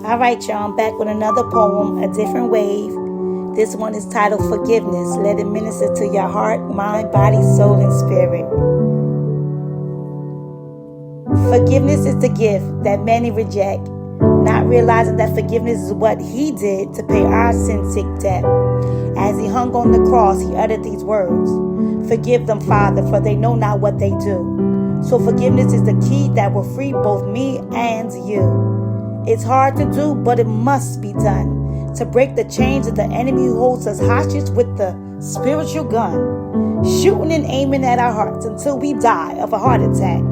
All right, y'all, I'm back with another poem, A Different Wave. This one is titled Forgiveness. Let it minister to your heart, mind, body, soul, and spirit. Forgiveness is the gift that many reject, not realizing that forgiveness is what he did to pay our sin-sick debt. As he hung on the cross, he uttered these words: "Forgive them, Father, for they know not what they do." So forgiveness is the key that will free both me and you. It's hard to do, but it must be done, to break the chains of the enemy who holds us hostage with the spiritual gun, shooting and aiming at our hearts until we die of a heart attack.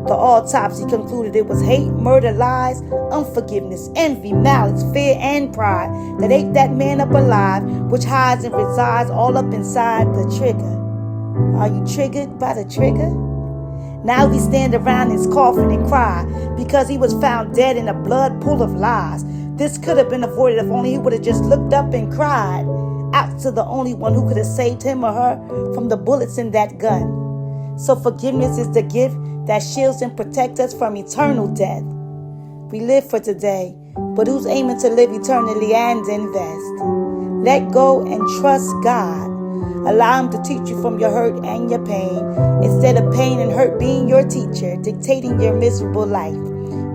The autopsy concluded it was hate, murder, lies, unforgiveness, envy, malice, fear, and pride that ate that man up alive, which hides and resides all up inside the trigger. Are you triggered by the trigger? Now we stand around his coffin and cry because he was found dead in a blood pool of lies. This could have been avoided if only he would have just looked up and cried out to the only one who could have saved him or her from the bullets in that gun. So forgiveness is the gift that shields and protects us from eternal death. We live for today, but who's aiming to live eternally and invest? Let go and trust God. Allow him to teach you from your hurt and your pain, instead of pain and hurt being your teacher, dictating your miserable life.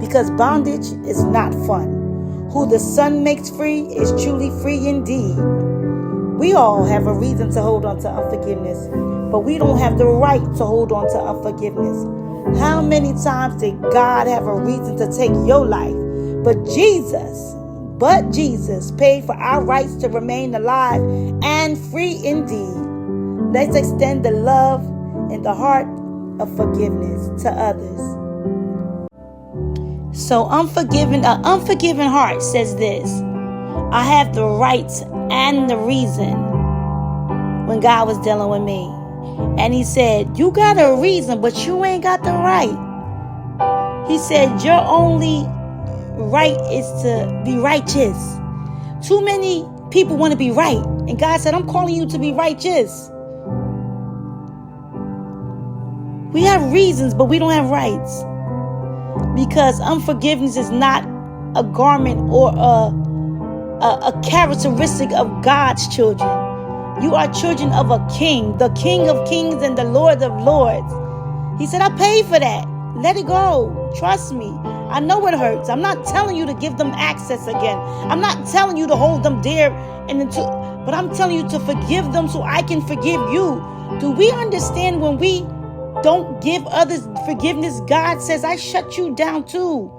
Because bondage is not fun. Who the Son makes free is truly free indeed. We all have a reason to hold on to unforgiveness, but we don't have the right to hold on to unforgiveness. How many times did God have a reason to take your life? But Jesus paid for our rights to remain alive and free indeed. Let's extend the love and the heart of forgiveness to others. So an unforgiving heart says this: I have the right and the reason. When God was dealing with me, and he said, you got a reason, but you ain't got the right. He said, your only right is to be righteous. Too many people want to be right. And God said, I'm calling you to be righteous. We have reasons, but we don't have rights. Because unforgiveness is not a garment or a characteristic of God's children. You are children of a king, the King of kings and the Lord of lords. He said, I paid for that. Let it go. Trust me. I know it hurts. I'm not telling you to give them access again. I'm not telling you to hold them dear, but I'm telling you to forgive them so I can forgive you. Do we understand when we don't give others forgiveness, God says, I shut you down too.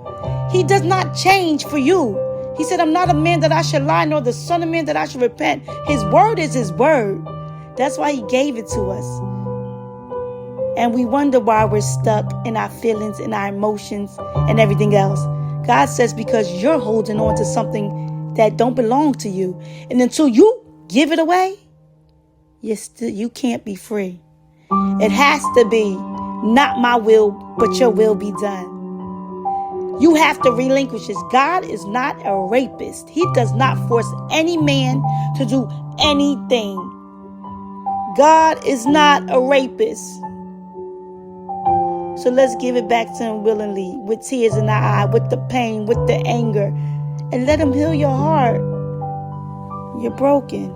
He does not change for you. He said, I'm not a man that I should lie, nor the son of man that I should repent. His word is his word. That's why he gave it to us. And we wonder why we're stuck in our feelings, in our emotions, and everything else. God says, because you're holding on to something that don't belong to you. And until you give it away, you can't be free. It has to be not my will, but your will be done. You have to relinquish this. God is not a rapist. He does not force any man to do anything. God is not a rapist. So let's give it back to him willingly, with tears in our eye, with the pain, with the anger, and let him heal your heart. You're broken.